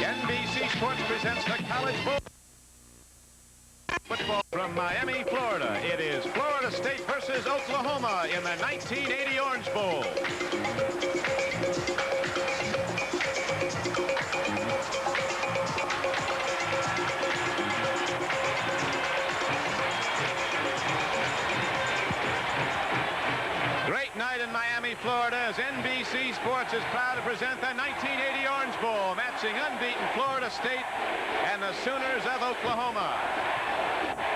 NBC Sports presents the College Bowl football from Miami, Florida. It is Florida State versus Oklahoma in the 1980 Orange Bowl. Great night in Miami, Florida, as NBC Sports is proud to present the 1980 Orange Bowl, matching unbeaten Florida State and the Sooners of Oklahoma.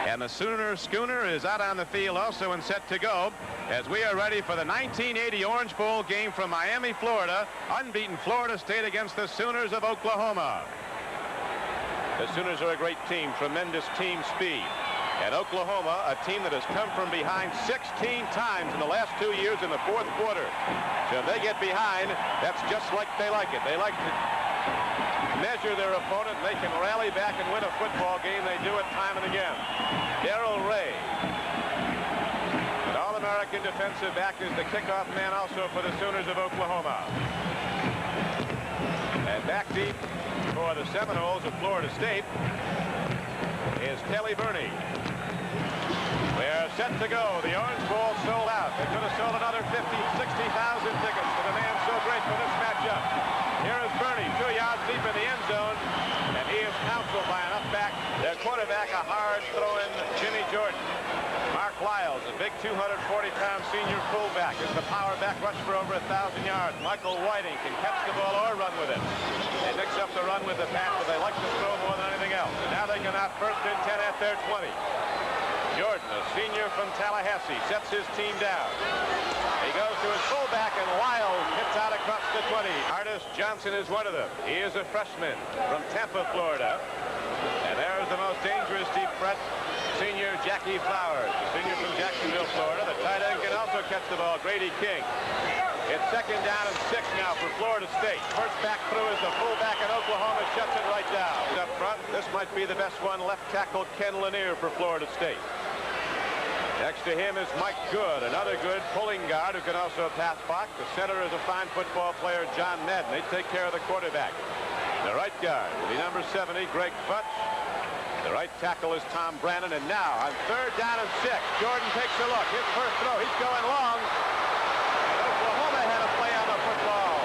And the Sooner Schooner is out on the field also and set to go as we are ready for the 1980 Orange Bowl game from Miami, Florida. Unbeaten Florida State against the Sooners of Oklahoma. The Sooners are a great team, tremendous team speed. And Oklahoma, a team that has come from behind 16 times in the last 2 years in the fourth quarter. So if they get behind, that's just like they like it. They like to measure their opponent. They can rally back and win a football game. They do it time and again. Darrell Ray, an All-American defensive back, is the kickoff man also for the Sooners of Oklahoma. And back deep for the Seminoles of Florida State is Kelly Burney. We're set to go. The Orange Bowl sold out. They could have sold another 50, 60,000 tickets. The demand's so great for this matchup. Here is Burney, 2 yards deep in the end zone, and he is counseled by an up-back, their quarterback, a hard-throwing Jimmy Jordan. Mark Lyles, a big 240-pound senior fullback, is the power back, rush for over 1,000 yards. Michael Whiting can catch the ball or run with it. They mix up the run with the pass, but they like to throw more than anything else. And now they can out 1st and 10 at their 20. Jordan, a senior from Tallahassee, sets his team down. He goes to his fullback, and Lyles hits out across the 20. Artis Johnson is one of them. He is a freshman from Tampa, Florida. And there's the most dangerous deep threat, senior Jackie Flowers, a senior from Jacksonville, Florida. The tight end can also catch the ball, Grady King. It's 2nd down and 6 now for Florida State. First back through is the fullback, and Oklahoma shuts it right down. Up front, this might be the best one. Left tackle Ken Lanier for Florida State. Next to him is Mike Good, another good pulling guard who can also pass block. The center is a fine football player, John Madden. They take care of the quarterback. The right guard will be number 70, Greg Futch. The right tackle is Tom Brannon. And now on 3rd down and 6, Jordan takes a look. His first throw, he's going long. And Oklahoma had a play on the football.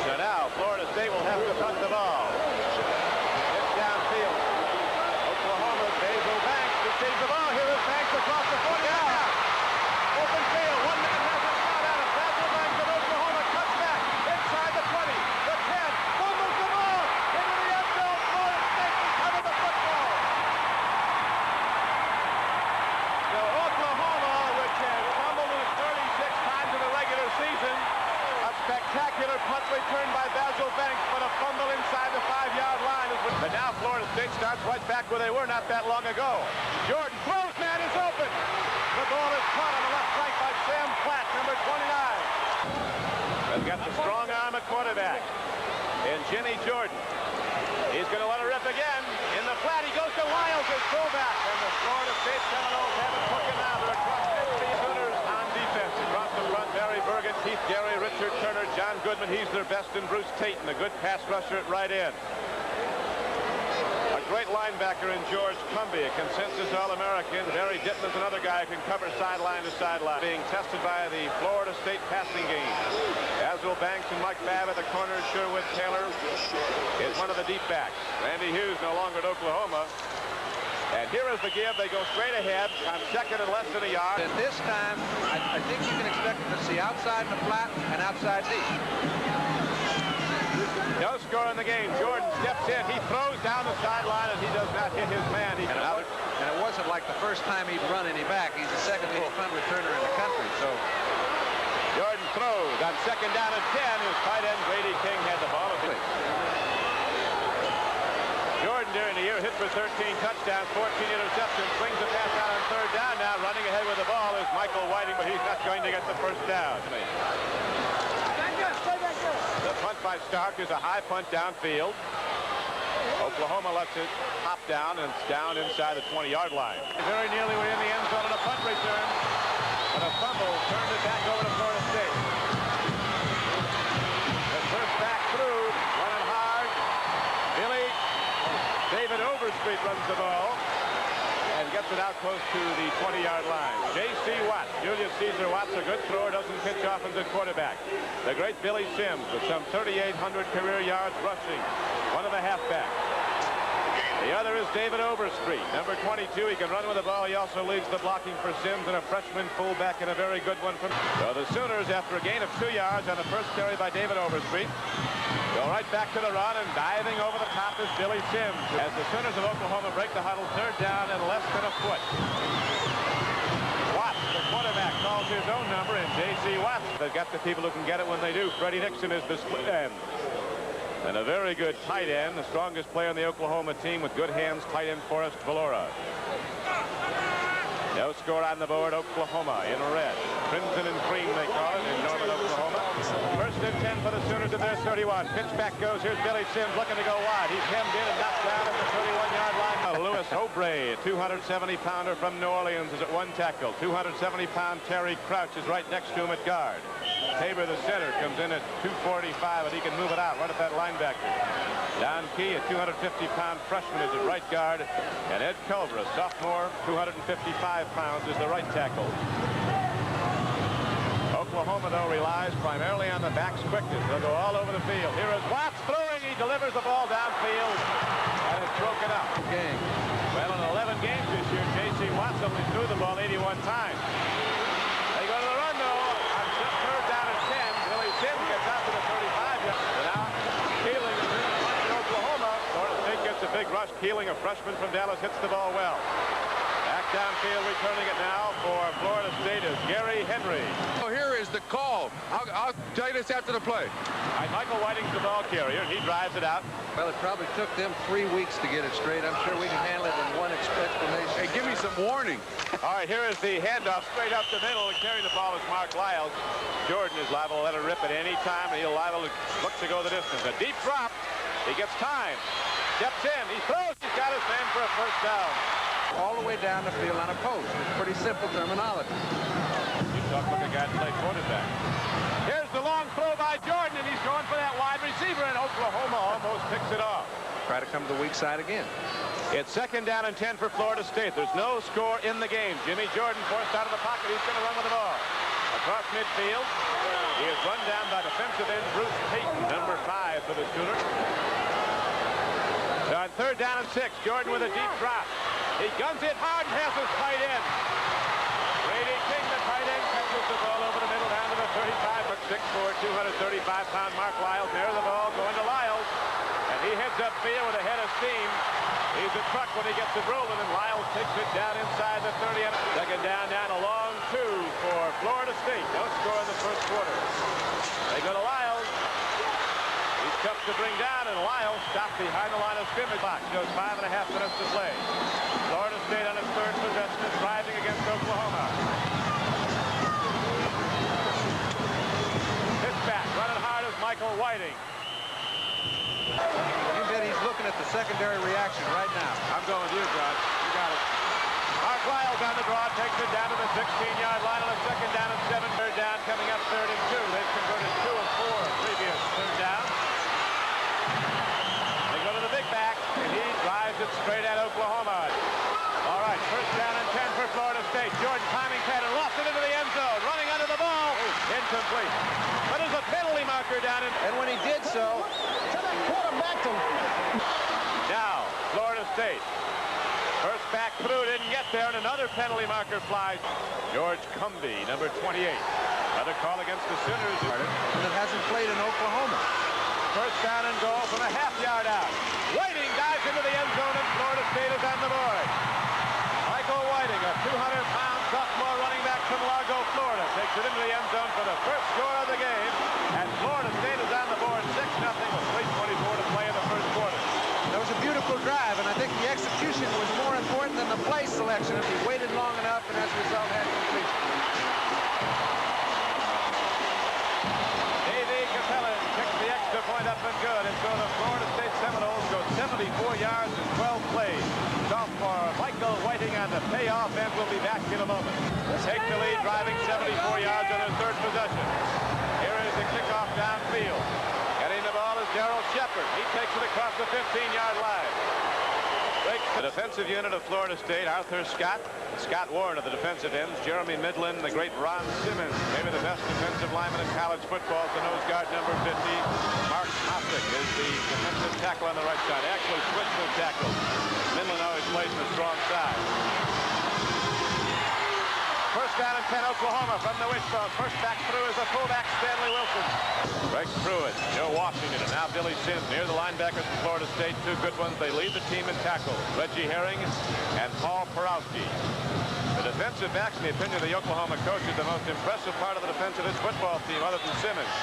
So now Florida State will have to punt the ball. It's downfield. Oklahoma's Basil Banks receives the ball. Here is Banks across the 40. Open field. One man has a shot at him. Basil Banks of Oklahoma cuts back inside the 20, the 10, fumbles the ball into the end zone. Florida State recovered the football. So Oklahoma, which has fumbled in 36 times in the regular season, a spectacular punt return by Basil Banks, but a fumble inside the 5-yard line. But now Florida State starts right back where they were not that long ago. Jordan throws, man is open. The ball is caught on the left flank by Sam Platt, number 29. They've got the strong arm at quarterback. And Jimmy Jordan. He's going to let it rip again. In the flat, he goes to Lyles as fullback. And the Florida State Seminoles have it cooking now. They're across 50 Sooners on defense. Across the front, Barry Bergen, Keith Gary, Richard Turner, John Goodman. He's their best, and Bruce Tate, and a good pass rusher at right end. Great linebacker in George Cumby, a consensus All-American. Barry Dittman's another guy who can cover sideline to sideline. Being tested by the Florida State passing game. Basil Banks and Mike Babb at the corner. Sherwood Taylor is one of the deep backs. Randy Hughes no longer at Oklahoma. And here is the give. They go straight ahead on 2nd and less than a yard. And this time, I think you can expect them to see outside in the flat and outside deep. No score in the game. Jordan steps in. He throws down the sideline, and he does not hit his man. And it wasn't like the first time he'd run any back. He's the second leading punt returner in the country. So Jordan throws on 2nd down and 10. His tight end Grady King had the ball. Jordan during the year hit for 13 touchdowns, 14 interceptions, swings the pass out on 3rd down. Now running ahead with the ball is Michael Whiting, but he's not going to get the first down. The punt by Stark is a high punt downfield. Oklahoma lets it hop down, and it's down inside the 20-yard line. Very nearly within the end zone on a punt return. But a fumble turned it back over to Florida State. The first back through, running hard. David Overstreet runs the ball and gets it out close to the 20-yard line. J.C. Watt, Julius Caesar Watts, a good thrower, doesn't pitch often at quarterback. The great Billy Sims with some 3,800 career yards rushing, one of the halfbacks. The other is David Overstreet, number 22. He can run with the ball. He also leads the blocking for Sims, and a freshman fullback, and a very good one from. So the Sooners, after a gain of 2 yards on the first carry by David Overstreet, go right back to the run, and diving over the top is Billy Sims. As the Sooners of Oklahoma break the huddle, 3rd down and less than a foot. Watts, the quarterback, calls his own number, and J.C. Watts. They've got the people who can get it when they do. Freddie Nixon is the split end. And a very good tight end, the strongest player on the Oklahoma team with good hands, tight end Forrest Valora. No score on the board. Oklahoma in red. Crimson and cream, they call it, in Norman, Oklahoma. 1st and 10 for the Sooners at their 31. Pitch back goes. Here's Billy Sims looking to go wide. He's hemmed in and knocked down at the 31-yard line. Lewis Obrey, a 270-pounder from New Orleans, is at 1 tackle. 270-pound Terry Crouch is right next to him at guard. Tabor, the center, comes in at 245, and he can move it out right at that linebacker. Don Key, a 250-pound freshman, is at right guard. And Ed Culver, a sophomore, 255 pounds, is the right tackle. Oklahoma, though, relies primarily on the back's quickness. They'll go all over the field. Here is Watts throwing. He delivers the ball downfield, and it's broken up. Well, in 11 games this year, J.C. Watts only threw the ball 81 times. They go to the run, though. On 3rd down and 10. Billy Sims gets out to the 35. So now, Keeling is in the punch in Oklahoma. Florida State gets a big rush. Keeling, a freshman from Dallas, hits the ball well. Back downfield, returning it now for Florida State is Gary Henry. Oh, here is the call. I'll tell you this after the play. Michael Whiting's the ball carrier, and he drives it out. Well, it probably took them 3 weeks to get it straight. I'm sure we can handle it in one explanation. Hey, give me some warning. All right, here is the handoff straight up the middle, and carrying the ball is Mark Lyles. Jordan is liable to let it rip at any time, and he'll liable to look to go the distance. A deep drop. He gets time. Steps in. He throws. He's got his man for a 1st down. All the way down the field on a post. It's pretty simple terminology. You talk like a guy that played quarterback. Here's the long throw by Jordan, and he's going for that wide receiver, and Oklahoma almost picks it off. Try to come to the weak side again. It's 2nd down and 10 for Florida State. There's no score in the game. Jimmy Jordan forced out of the pocket. He's going to run with the ball. Across midfield, he is run down by defensive end Bruce Payton, number 5 for the Sooners. So on 3rd down and 6, Jordan with a deep drop. He guns it hard and has his tight end. Brady King, the tight end, catches the ball over the middle down to the 35. 6'4", 235-pound Mark Lyles. Near the ball, going to Lyles. And he heads upfield with a head of steam. He's a truck when he gets it rolling, and Lyles takes it down inside the 30. 2nd down, a long 2 for Florida State. No score in the 1st quarter. They go to Lyles. He's tough to bring down, and Lyles stopped behind the line of scrimmage box. Goes 5.5 minutes to play. Florida State on its 3rd possession is driving against Oklahoma. Pitch back, running hard is Michael Whiting. You bet he's looking at the secondary reaction right now. I'm going with you, John. You got it. Mark Lyles on the draw, takes it down to the 16-yard line on a 2nd down and 7. 3rd down coming up 3rd and 2. They've converted 2 of 4 previous 3rd down. They go to the big back, and he drives it straight at Oklahoma. All right, 1st down and 10 for Florida State. Jordan timing pattern, lost it into the end zone, running under the ball. Incomplete. But there's a penalty marker down in. And when he did so, now, Florida State. First back through, didn't get there, and another penalty marker flies. George Cumbie, number 28. Another call against the Sooners. And it hasn't played in Oklahoma. 1st down and goal from a half-yard out. Whiting dives into the end zone, and Florida State is on the board. Michael Whiting, a 200-pound sophomore running back from Largo, Florida, takes it into the end zone for the first score of the game, and Florida State is on the board 6-0 with 3:24 to play in the 1st quarter. That was a beautiful drive, and I think the execution was more important than the play selection. If he waited long enough, and as a result had completion. Davey Capella kicks the extra point up and good, and so the Florida State Seminoles go 74 yards in 12 plays. Sophomore Michael Whiting on the pay. payoff, and we'll be back in a moment. Take the lead, driving 74 yards on their third possession. Here is the kickoff downfield. Getting the ball is Darrell Shepard. He takes it across the 15-yard line. The defensive unit of Florida State, Arthur Scott, Scott Warren of the defensive ends, Jeremy Midland, the great Ron Simmons, maybe the best defensive lineman in college football, the nose guard number 50. Mark Hoffick is the defensive tackle on the right side. Actually switched the tackle. Midland always plays the strong side. First down and 10, Oklahoma from the wishbone. First back through is the fullback, Stanley Wilson. Breaks through it. Joe Washington, and now Billy Sims near the linebackers from Florida State. Two good ones. They lead the team in tackles. Reggie Herring and Paul Porowski. The defensive backs, in the opinion of the Oklahoma coach, is the most impressive part of the defense of this football team, other than Simmons.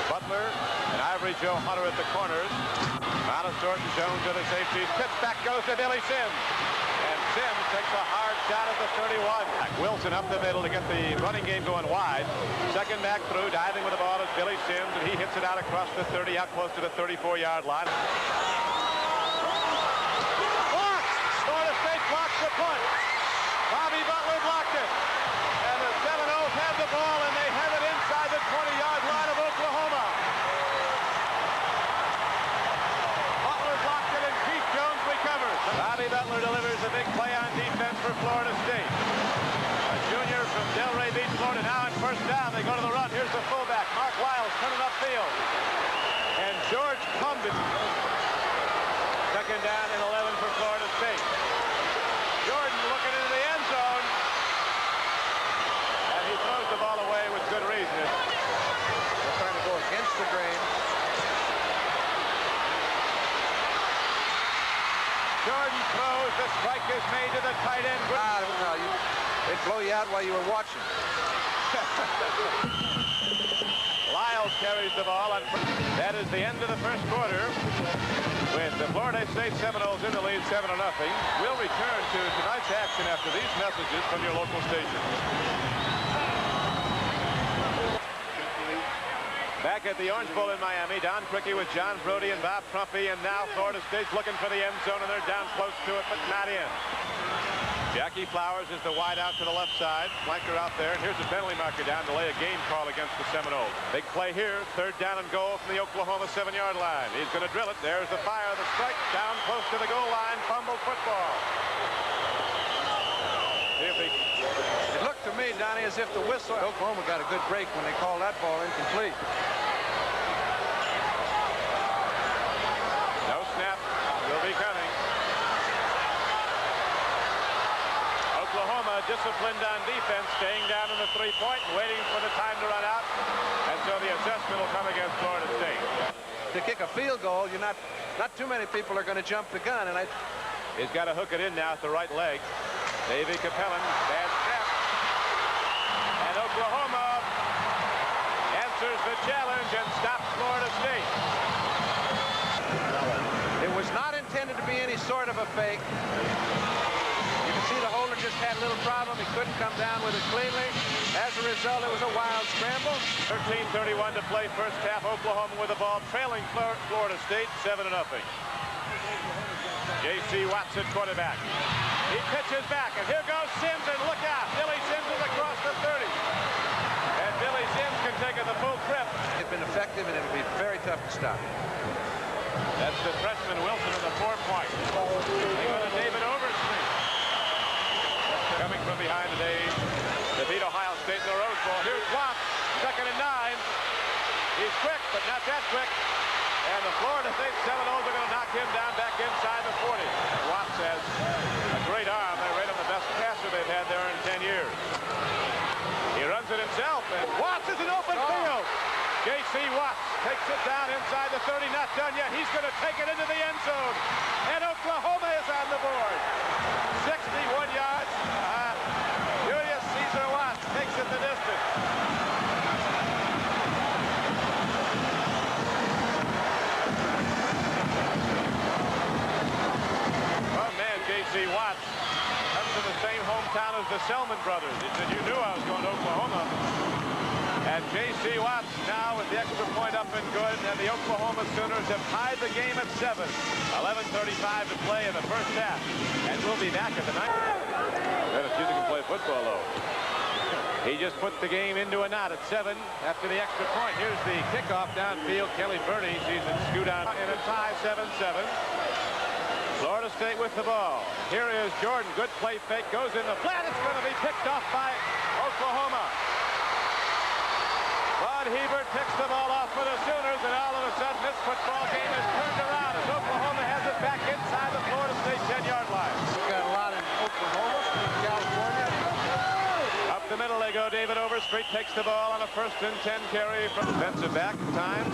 Butler and Ivory Joe Hunter at the corners. Montesort and Jones are the safeties. Pitch back goes to Billy Sims. And Sims takes a hard shot at the 31. Wilson up the middle to get the running game going wide. Second back through, diving with the ball is Billy Sims, and he hits it out across the 30, out close to the 34-yard line. Blocks! Florida State blocks the punt. Bobby Butler blocked it. And the Seminoles have the ball, and they have it inside the 20-yard line of Oklahoma. Butler blocked it, and Keith Jones recovers. Bobby Butler delivers a big play on defense for Florida State. A junior from Delray Beach, Florida. Now on first down, they go to the run. Here's the fullback, Mark Wiles, turning upfield. And George Cumden. Second down and 11 for Florida State. Jordan looking into the end zone. And he throws the ball away with good reason. They're trying to go against the grain. Jordan throws. The strike is made to the tight end. No, they'd blow you out while you were watching. Lyles carries the ball. And that is the end of the first quarter, with the Florida State Seminoles in the lead 7-0. We'll return to tonight's action after these messages from your local station. Back at the Orange Bowl in Miami, Don Criqui with John Brody and Bob Trumpy, and now Florida State's looking for the end zone, and they're down close to it, but not in. Jackie Flowers is the wide out to the left side. Flanker out there, and here's the penalty marker down to lay a game call against the Seminoles. Big play here, third down and goal from the Oklahoma 7-yard line. He's going to drill it. There's the fire, the strike, down close to the goal line, fumbled football. It looked to me, Donnie, as if the whistle. Oklahoma got a good break when they called that ball incomplete. No snap will be coming. Oklahoma disciplined on defense, staying down in the three-point and waiting for the time to run out. And so the assessment will come against Florida State. To kick a field goal, not too many people are going to jump the gun, and He's got to hook it in now at the right leg. Davey Capellan, bad snap. And Oklahoma answers the challenge and stops Florida State. it was not intended to be any sort of a fake. You can see the holder just had a little problem. He couldn't come down with it cleanly. As a result, it was a wild scramble. 13:31 to play first half. Oklahoma with the ball, trailing Florida State 7-0. J.C. Watson, quarterback. He pitches back, and here goes Sims, and look out. Billy Sims is across the 30. And Billy Sims can take it the full trip. It's been effective, and it'll be very tough to stop. That's the freshman Wilson in the 4-point. They go to David Overstreet. Coming from behind today to beat Ohio State in the Rose Bowl. Here's Watts, 2nd and 9. He's quick, but not that quick. And the Florida State Seminoles are going to knock him down back inside the 40. Watts has a great arm. They rate him the best passer they've had there in 10 years. He runs it himself, and Watts is an open field. J.C. Watts takes it down inside the 30. Not done yet. He's going to take it into the end zone. And Oklahoma is on the board. 61 yards. Julius Caesar Watts takes it the distance. J.C. Watts comes from the same hometown as the Selman brothers. He said, you knew I was going to Oklahoma. And J.C. Watts now with the extra point up and good. And the Oklahoma Sooners have tied the game at 7. 11:35 to play in the first half. And we'll be back at the 9th. Massachusetts can play football, though. He just put the game into a knot at 7 after the extra point. Here's the kickoff downfield. Kelly Burney sees it scoot out in a tie, 7-7. Florida State with the ball. Here is Jordan. Good play fake. Goes in the flat. It's going to be picked off by Oklahoma. Bud Hebert picks the ball off for the Sooners, and all of a sudden this football game is turned around as Oklahoma has it back inside the Florida State 10-yard line. We've got a lot in Oklahoma, California. Up the middle they go. David Overstreet takes the ball on a 1st and 10 carry from defensive back at times.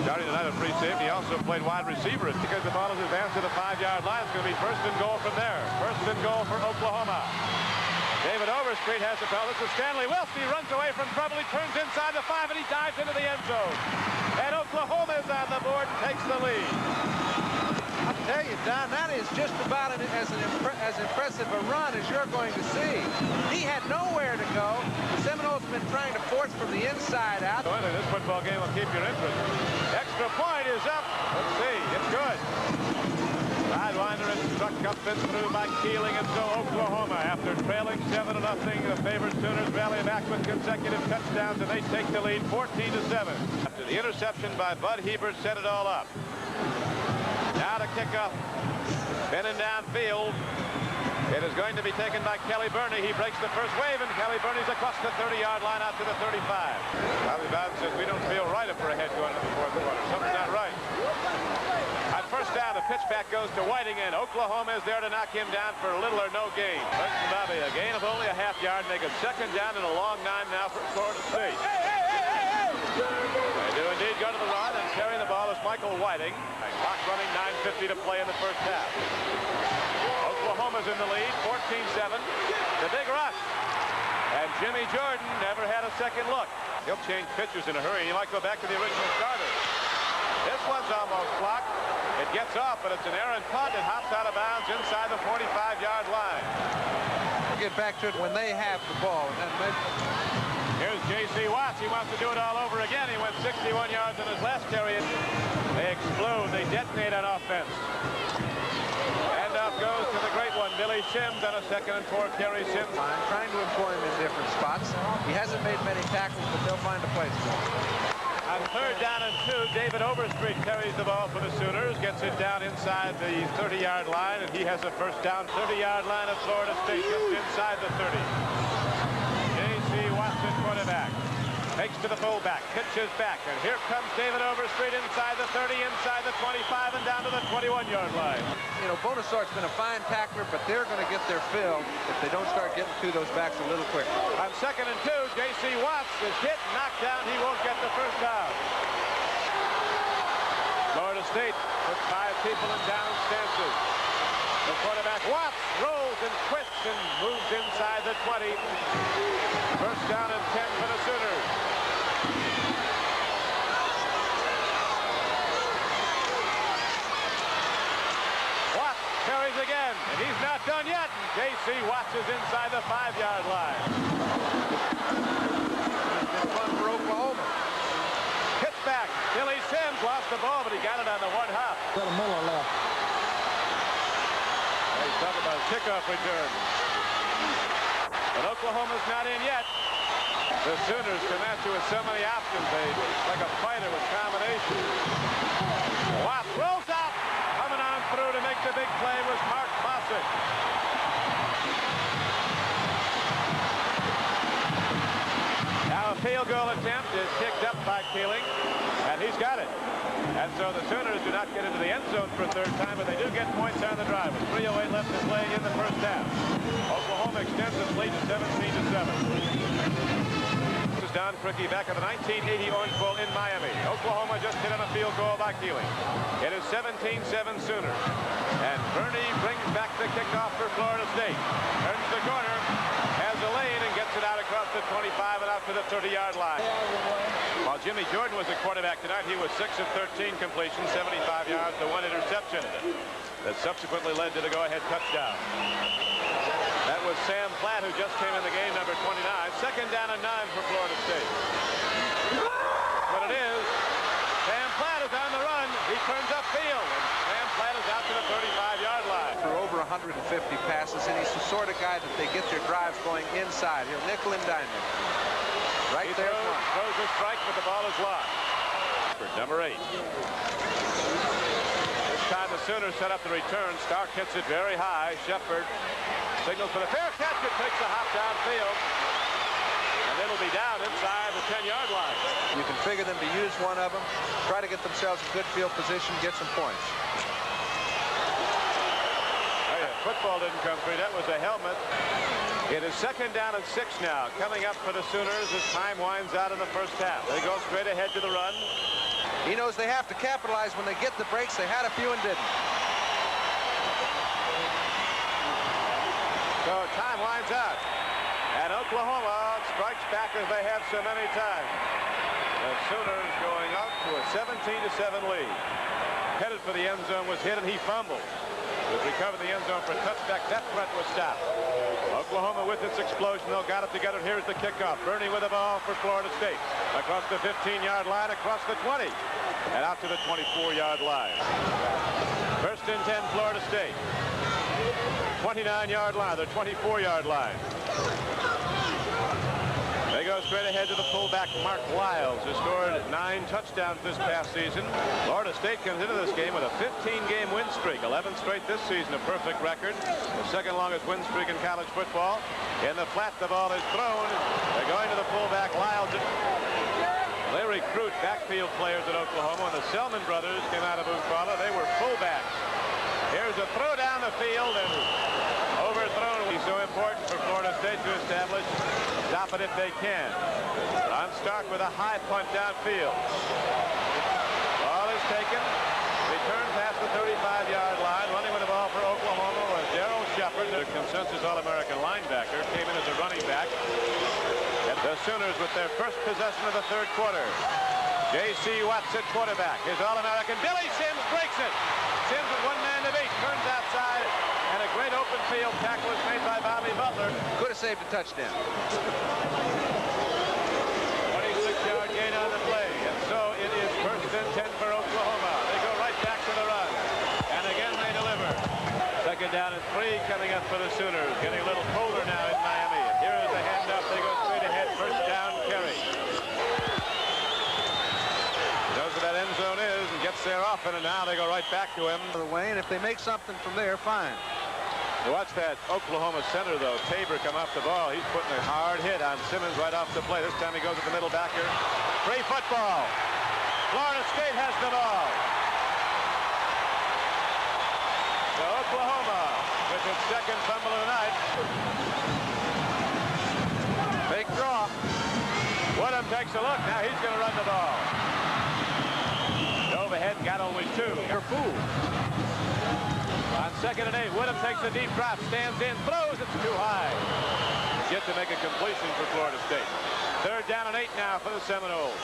Starting tonight a free safety. He also played wide receiver because the ball is advanced to the 5-yard line. It's going to be 1st and goal from there. 1st and goal for Oklahoma. David Overstreet has the ball. This is Stanley Wilson. He runs away from trouble. He turns inside the 5 and he dives into the end zone. And Oklahoma is on the board and takes the lead. I'll tell you, Don, that is just about as impressive a run as you're going to see. He had nowhere to go. The Seminoles have been trying to force from the inside out. This football game will keep your interest. Extra point is up. Let's see. It's good. Sidewinder is struck up and through by Keeling, and so Oklahoma, after trailing 7-0, the favorite Sooners rally back with consecutive touchdowns, and they take the lead 14-7. After the interception by Bud Hebert set it all up. Now to kick up. Spinning downfield. It is going to be taken by Kelly Burney. He breaks the first wave, and Kelly Burney's across the 30-yard line out to the 35. Bobby Bowden says we don't feel right if we're ahead going into the 4th quarter. Something's not right. On 1st down, the pitch back goes to Whiting, and Oklahoma is there to knock him down for little or no gain. Preston Bobby, a gain of only a half yard, make it 2nd down and a long 9 now for Florida State. They do indeed go to the run, and carrying the ball is Michael Whiting. Clock running, 9:50 to play in the 1st half. Oklahoma's in the lead, 14-7. The big rush. And Jimmy Jordan never had a second look. He'll change pitchers in a hurry. He might go back to the original starter. This one's almost blocked. It gets off, but it's an errant punt. It hops out of bounds inside the 45-yard line. We'll get back to it when they have the ball. Here's J.C. Watts. He wants to do it all over again. He went 61 yards in his last carry. They explode. They detonate on offense. Handoff goes to the great one, Billy Sims, on a 2nd and 4 carry. Sims trying to employ him in different spots. He hasn't made many tackles, but they'll find a place for him. On 3rd down and 2, David Overstreet carries the ball for the Sooners, gets it down inside the 30-yard line, and he has a 1st down. 30-yard line of Florida State, just inside the 30. J.C. Watson, quarterback. Takes to the fullback, pitches back, and here comes David Overstreet inside the 30, inside the 25, and down to the 21-yard line. You know, Bonasort's been a fine tackler, but they're going to get their fill if they don't start getting to those backs a little quicker. On 2nd and 2, J.C. Watts is hit, knocked down. He won't get the 1st down. Florida State puts 5 people in down stances. The quarterback Watts rolls and twists and moves inside the 20. 1st down and 10 for the Sooners. Watts carries again, and he's not done yet. J.C. Watts is inside the 5-yard line. It's been fun for Oklahoma. Pitch back. Billy Sims lost the ball, but he got it on the 1 hop. Got a Miller left. He's talking about a kickoff return. But Oklahoma's not in yet. The Sooners come at you with so many options. It's like a fighter with combinations. Watts rolls out. Coming on through to make the big play was Mark Mossick. Now a field goal attempt is kicked up by Keeling, and he's got it. And so the Sooners do not get into the end zone for a 3rd time, but they do get points on the drive. With 3:08 left to play in the 1st half. Oklahoma extends its lead to 17-7. This is Don Criqui back at the 1980 Orange Bowl in Miami. Oklahoma just hit on a field goal by Keeling. It is 17-7 Sooners. And Burney brings back the kickoff for Florida State. Turns the corner, has a lane, and gets it out across the 25 and out to the 30-yard line. While Jimmy Jordan was the quarterback tonight, he was 6 of 13 completions, 75 yards to 1 interception. That subsequently led to the go-ahead touchdown. That was Sam Platt, who just came in the game, number 29. 2nd down and 9 for Florida State. But it is. Sam Platt is on the run. He turns upfield, and Sam Platt is out to the 35-yard line. For over 150 passes, and he's the sort of guy that they get their drives going inside. He'll nickel and dime him. Right there. Throws a strike, but the ball is lost. Number 8. This time the Sooners set up the return. Stark hits it very high. Shepard signals for the fair catch. It takes a hop downfield. And it'll be down inside the 10-yard line. You can figure them to use one of them, try to get themselves a good field position, get some points. Oh, yeah. Football didn't come free. That was a helmet. It is 2nd down and 6 now. Coming up for the Sooners as time winds out in the first half. They go straight ahead to the run. He knows they have to capitalize when they get the breaks. They had a few and didn't. So time winds out. And Oklahoma strikes back as they have so many times. The Sooners going up to a 17-7 lead. Headed for the end zone, was hit, and he fumbled. Was recovered in the end zone for a touchback. That threat was stopped. Oklahoma with its explosion, though, got it together. Here's the kickoff. Bernie with the ball for Florida State. Across the 15-yard line, across the 20, and out to the 24-yard line. 1st and 10, Florida State. 29-yard line, the 24-yard line. They go straight ahead to the fullback, Mark Wiles, who scored 9 touchdowns this past season. Florida State comes into this game with a 15-game win streak, 11 straight this season, a perfect record, the 2nd longest win streak in college football. In the flat, the ball is thrown. They're going to the fullback, Wiles. They recruit backfield players at Oklahoma. When the Selman brothers came out of Eufaula, they were fullbacks. Here's a throw down the field and overthrown. It's so important for Florida State to establish, stop it if they can. Ron Stark with a high punt downfield. Ball is taken. Return past the 35-yard line. Running with the ball for Oklahoma was Darrell Shepard, the consensus All-American linebacker, came in as a running back. And the Sooners with their first possession of the 3rd quarter. J.C. Watts at quarterback. His All-American Billy Sims breaks it. Sims with one man to beat, turns outside, and a great open field tackle is made by Bobby Butler. Could have saved a touchdown. 26-yard gain on the play, and so it is 1st and 10 for Oklahoma. They go right back to the run, and again they deliver. 2nd down and 3 coming up for the Sooners. Getting a little colder now in Miami. Here is the handoff. They go straight ahead. 1st down carry. That end zone is and gets there often, and now they go right back to him. And if they make something from there, fine. Watch that Oklahoma center, though. Tabor come off the ball. He's putting a hard hit on Simmons right off the play. This time he goes at the middle backer. Free football. Florida State has the ball. So Oklahoma with its 2nd fumble of the night. Big draw. Woodham takes a look. Now he's going to run the ball. Overhead, got only 2. You're fooled. On 2nd and 8, Woodham takes a deep drop, stands in, throws, it's too high. Get to make a completion for Florida State. 3rd down and 8 now for the Seminoles.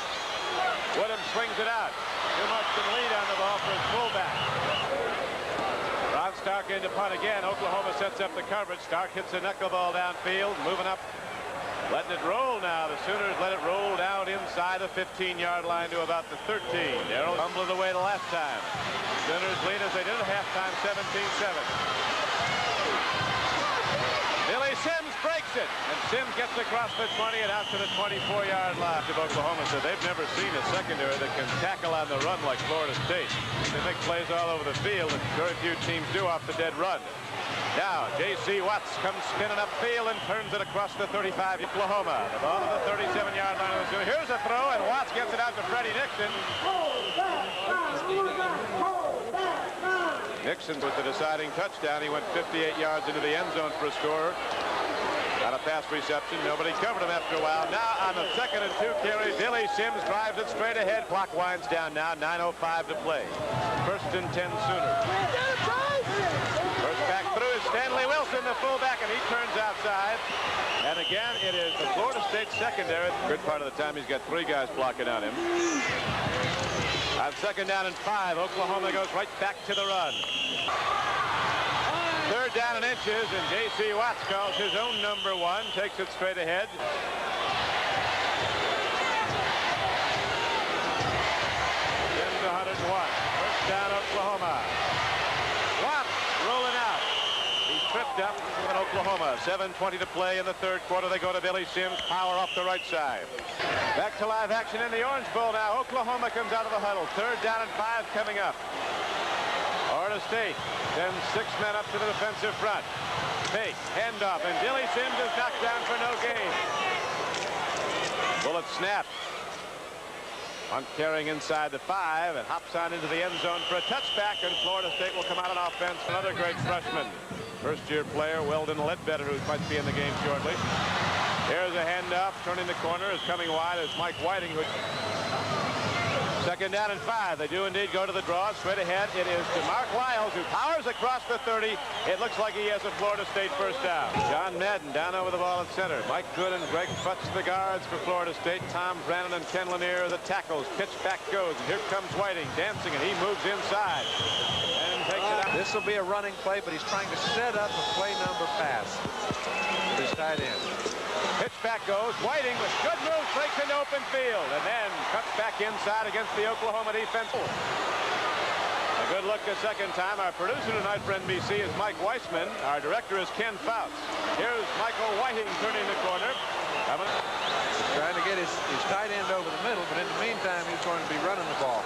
Woodham swings it out. Too much to lead on the ball for his fullback. Ron Stark in to punt again. Oklahoma sets up the coverage. Stark hits a knuckleball downfield, moving up. Letting it roll now. The Sooners let it roll down inside the 15-yard line to about the 13. Darrell fumbled away the last time. Sooners lead as they did at halftime, 17-7. Billy Sims breaks it, and Sims gets across the 20 and out to the 24-yard line. Of Oklahoma said they've never seen a secondary that can tackle on the run like Florida State. They make plays all over the field, and very few teams do off the dead run. Now, J.C. Watts comes spinning upfield and turns it across the 35. Oklahoma, the ball to the 37-yard line. Here's a throw, and Watts gets it out to Freddie Nixon. Nixon with the deciding touchdown. He went 58 yards into the end zone for a score. Got a pass reception. Nobody covered him after a while. Now on the 2nd and 2 carry, Billy Sims drives it straight ahead. Clock winds down now. 9:05 to play. 1st and 10 Sooners. First back through is Stanley Wilson, the fullback, and he turns outside. And again, it is the Florida State secondary. Good part of the time, he's got 3 guys blocking on him. On 2nd down and 5, Oklahoma goes right back to the run. 3rd down and inches, and J.C. Watts calls his own number 1, takes it straight ahead. Sims 101. 1st down, Oklahoma. Watts rolling out. Oklahoma. 7:20 to play in the third quarter. They go to Billy Sims. Power off the right side. Back to live action in the Orange Bowl now. Oklahoma comes out of the huddle. Third down and 5 coming up. Florida State sends 6 men up to the defensive front. Fake, handoff, and Billy Sims is knocked down for no gain. Bullet snap. Hunt carrying inside the 5 and hops on into the end zone for a touchback, and Florida State will come out on offense. Another great freshman. First-year player, Weldon Ledbetter, who might be in the game shortly. Here's a handoff. Turning the corner is coming wide as Mike Whiting. Second down and 5. They do indeed go to the draw. Straight ahead, it is to Mark Wiles, who powers across the 30. It looks like he has a Florida State first down. John Madden down over the ball at center. Mike Good and Greg Futz the guards for Florida State. Tom Brannon and Ken Lanier the tackles. Pitch back goes. And here comes Whiting dancing, and he moves inside and takes it out. This will be a running play, but he's trying to set up a play number pass. His tight end. Pitch back goes. Whiting with good move, breaks into open field, and then cuts back inside against the Oklahoma defense. A good look a second time. Our producer tonight for NBC is Mike Weissman. Our director is Ken Fouts. Here's Michael Whiting turning the corner. Trying to get his tight end over the middle, but in the meantime, he's going to be running the ball.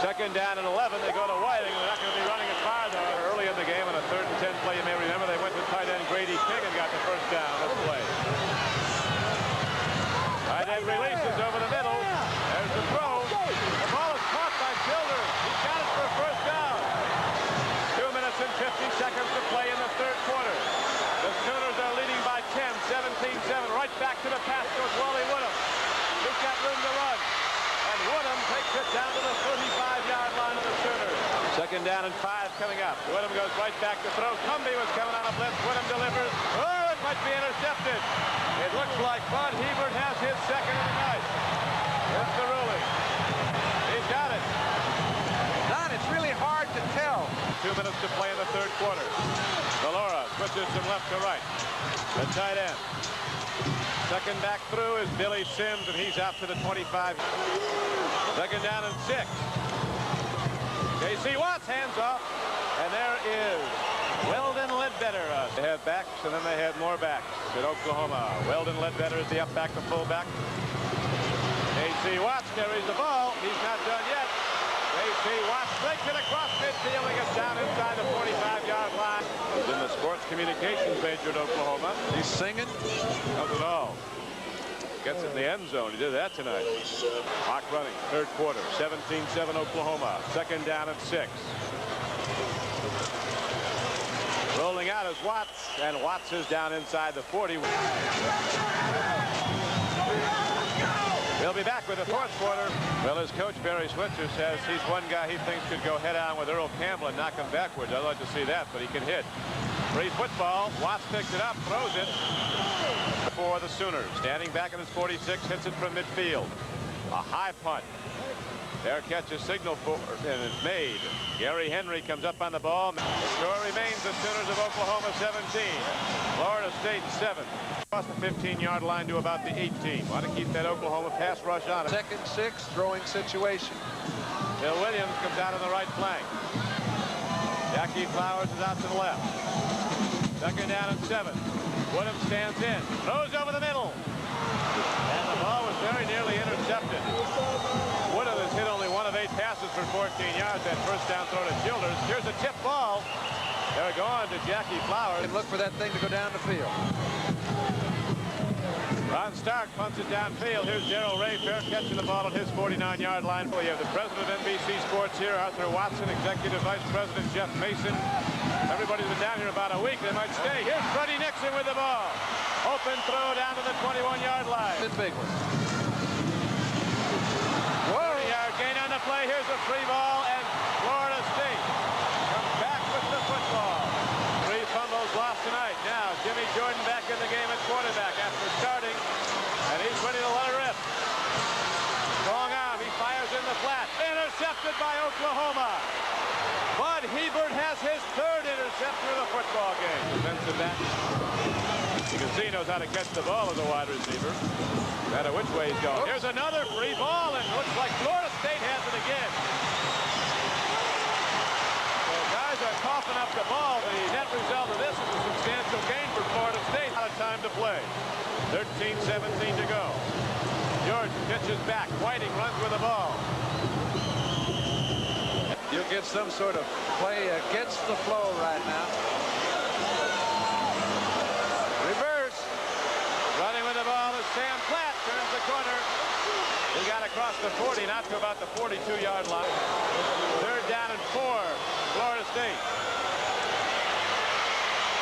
Second down and 11. They go to Whiting. They're not going to be running it far, though. Early in the game on a 3rd and 10 play, you may remember, they went to tight end Grady King and got the first down on this play. Tight end releases over the middle. There's the throw. The ball is caught by Childers. He's got it for a first down. 2 minutes and 50 seconds to play in the third quarter. The Sooners are leading by 10, 17-7. Right back to the pass goes Wally Woodham. He's got room to run. And Woodham takes it down to the 35-yard line of the Sooners. Second down and 5 coming up. Woodham goes right back to throw. Cumbie was coming on a blitz. Woodham delivers. Oh, it might be intercepted. It looks like Bud Hebert has his second of the night. That's the ruling. He's got it. Don, it's really hard to tell. 2 minutes to play in the third quarter. Valora switches from left to right. The tight end. Second back through is Billy Sims, and he's out to the 25. Second down and 6. J.C. Watts hands off, and there is Weldon Ledbetter. They have backs, and then they have more backs at Oklahoma. Weldon Ledbetter is the up back, the fullback. J.C. Watts carries the ball. He's not done yet. J.C. Watts breaks it across midfield and gets down inside the 45-yard line. He's in the sports communications major at Oklahoma. He's singing? Not at all. Gets it in the end zone. He did that tonight. Clock running. Third quarter. 17-7 Oklahoma. Second down and 6. Rolling out is Watts, and Watts is down inside the 40. We'll be back with the fourth quarter. Well, his coach, Barry Switzer, says he's one guy he thinks could go head-on with Earl Campbell and knock him backwards. I'd like to see that, but he can hit. Free football. Watts picks it up, throws it for the Sooners. Standing back in his 46, hits it from midfield. A high punt. Their catch is signal for, and it's made. Gary Henry comes up on the ball. The score remains the Sooners of Oklahoma 17. Florida State 7. Across the 15-yard line to about the 18. Want to keep that Oklahoma pass rush on it. Second 6, throwing situation. Bill Williams comes out on the right flank. Jackie Flowers is out to the left. Second down and 7. Woodham stands in. Throws over the middle. And the ball was very nearly intercepted. Woodham has hit only 1 of 8 passes for 14 yards. That first down throw to Childers. Here's a tip ball. They're going to Jackie Flowers. And look for that thing to go down the field. Ron Stark punts it downfield. Here's Darrell Ray Fair catching the ball at his 49-yard line. We have the president of NBC Sports here, Arthur Watson, executive vice president Jeff Mason. Everybody's been down here about a week. They might stay. Here's Freddie Nixon with the ball. Open throw down to the 21-yard line. The big one. 30-yard gain on the play. Here's a free ball, and Florida State comes back with the football. 3 fumbles lost tonight. Now Jimmy Jordan back in the game at quarterback after starting, and he's ready to let it rip. Strong arm. He fires in the flat. Intercepted by Oklahoma. Bud Hebert has his 3rd interception of the football game. Defensive back. You can see he knows how to catch the ball as a wide receiver. No matter which way he's going. Oops. Here's another free ball, and looks like Florida State has it again. So guys are coughing up the ball. The net result of this is a substantial gain for time to play. 13-17 to go. Jordan pitches back. Whiting runs with the ball. You'll get some sort of play against the flow right now. Reverse. Running with the ball is Sam Platt. Turns the corner. He got across the 40, not to about the 42-yard line. 3rd down and 4. Florida State.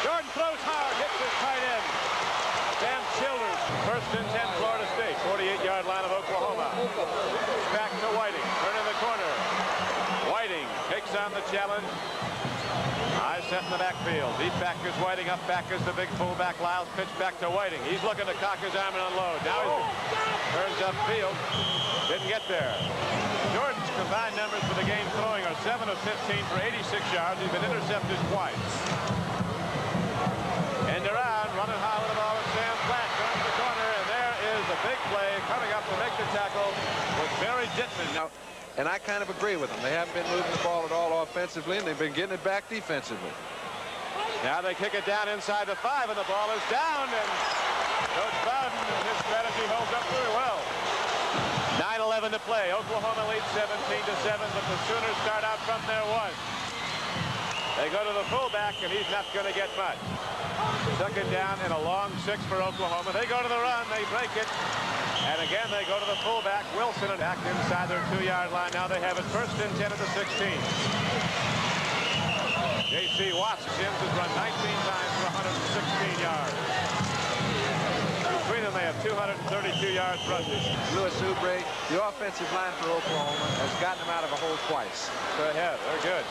Jordan throws hard. Hits his tight end. Sam Childers. 1st and 10 Florida State. 48-yard line of Oklahoma. Back to Whiting. Turning the corner. Whiting takes on the challenge. High set in the backfield. Deep back is Whiting. Up back is the big fullback Lyles. Pitch back to Whiting. He's looking to cock his arm and unload. Now he turns upfield. Didn't get there. Jordan's combined numbers for the game throwing are 7 of 15 for 86 yards. He's been intercepted twice. End around. Running high with the ball with Sam Platt. Turns the corner. And there is a big play coming up to make the tackle with Barry Dittman. Now, and I kind of agree with them. They haven't been moving the ball at all offensively, and they've been getting it back defensively. Now they kick it down inside the 5, and the ball is down, and Coach Bowden and his strategy holds up very well. 9:11 to play. Oklahoma leads 17-7, but the Sooners start out from their 1. They go to the fullback, and he's not going to get much. 2nd down and a long 6 for Oklahoma. They go to the run. They break it. And again, they go to the fullback, Wilson, and back inside their 2-yard line. Now they have it 1st and 10 at the 16. J.C. Watts has run 19 times for 116 yards. Between them, they have 232 yards rushing. Louis Oubre, the offensive line for Oklahoma, has gotten them out of a hole twice. Go ahead. They're good.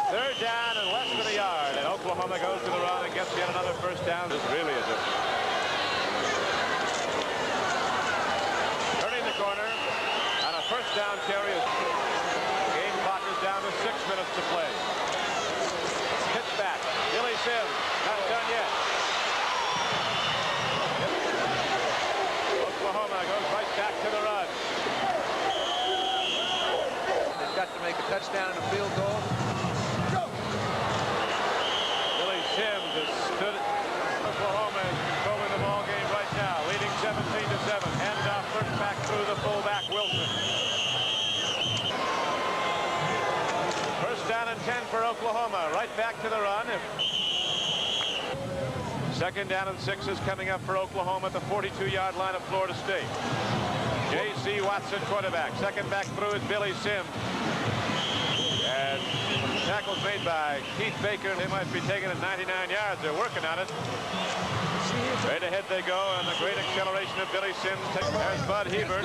3rd down and less than a yard. And Oklahoma goes to the run and gets yet another 1st down. This really is a corner on a 1st down carry. Game clock is down to 6 minutes to play. Pitch back. Billy Sims. Not done yet. Oklahoma goes right back to the run. They've got to make a touchdown and a field goal. Billy Sims has stood. Oklahoma is controlling the ball game right now, leading 17-7. Handoff first back through the fullback Wilson. 1st down and 10 for Oklahoma. Right back to the run. 2nd down and 6 is coming up for Oklahoma at the 42-yard line of Florida State. J.C. Watson quarterback. 2nd back through is Billy Sims. And tackles made by Keith Baker. They might be taking it 99 yards. They're working on it. Right ahead they go, and the great acceleration of Billy Sims. There's Bud Hebert,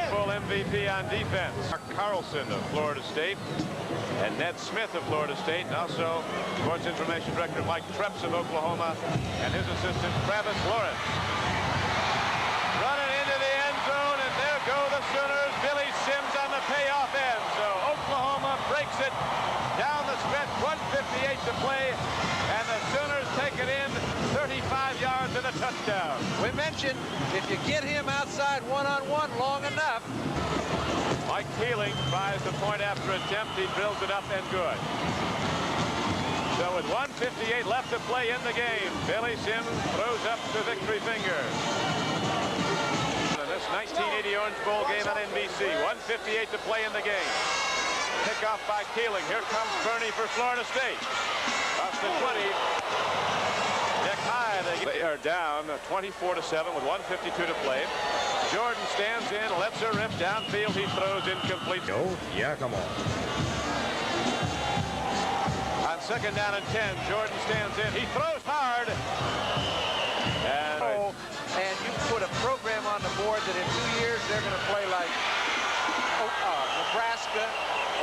full MVP on defense. Mark Carlson of Florida State, and Ned Smith of Florida State, and also Sports Information Director Mike Treps of Oklahoma, and his assistant Travis Lawrence. Running into the end zone, and there go the Sooners. Billy Sims on the payoff end. So Oklahoma breaks it down the stretch. 1:58 to play, and the Sooners take it in 35 yards and a touchdown. We mentioned if you get him outside one-on-one long enough. Mike Keeling tries the point after attempt. He drills it up and good. So with 1:58 left to play in the game, Billy Sims throws up the victory finger. In this 1980 Orange Bowl game on NBC, 1:58 to play in the game. Kickoff by Keeling. Here comes Bernie for Florida State. Off the 20. Neck high. They are down 24-7 with 1:52 to play. Jordan stands in, lets her rip downfield. He throws incomplete. Oh, yeah, come on. On 2nd down and 10, Jordan stands in. He throws hard. And you put a program on the board that in 2 years they're going to play like Nebraska,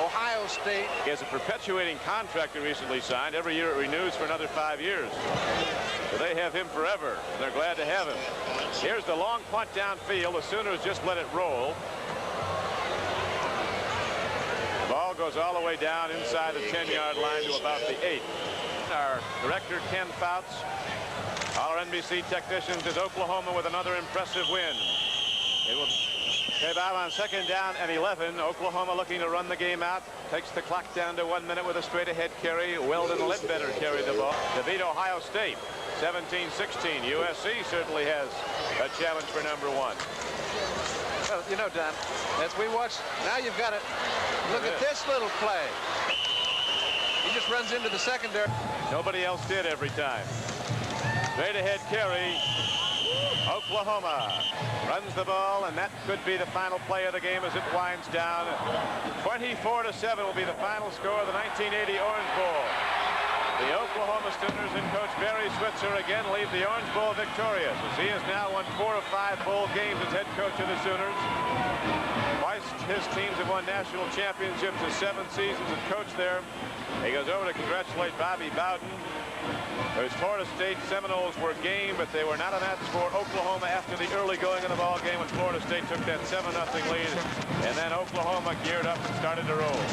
Ohio State. He has a perpetuating contract he recently signed. Every year it renews for another 5 years. So they have him forever, and they're glad to have him. Here's the long punt downfield. The Sooners just let it roll. The ball goes all the way down inside the 10-yard line to about the 8. Our director, Ken Fouts. Our NBC technicians is Oklahoma with another impressive win. It will pay out on 2nd down and 11. Oklahoma looking to run the game out. Takes the clock down to 1 minute with a straight ahead carry. Weldon Ledbetter carried the ball to beat Ohio State. 17-16. USC certainly has a challenge for number 1. Well, you know, Don, as we watch, now you've got to look at this little play. He just runs into the secondary. Nobody else did every time. Straight ahead carry. Oklahoma runs the ball, and that could be the final play of the game as it winds down. 24-7 will be the final score of the 1980 Orange Bowl. The Oklahoma Sooners and Coach Barry Switzer again leave the Orange Bowl victorious, as he has now won 4 of 5 bowl games as head coach of the Sooners. Twice his teams have won national championships in 7 seasons as coach there. He goes over to congratulate Bobby Bowden. Those Florida State Seminoles were game, but they were not a match for Oklahoma after the early going of the ball game when Florida State took that 7-0 lead, and then Oklahoma geared up and started to roll.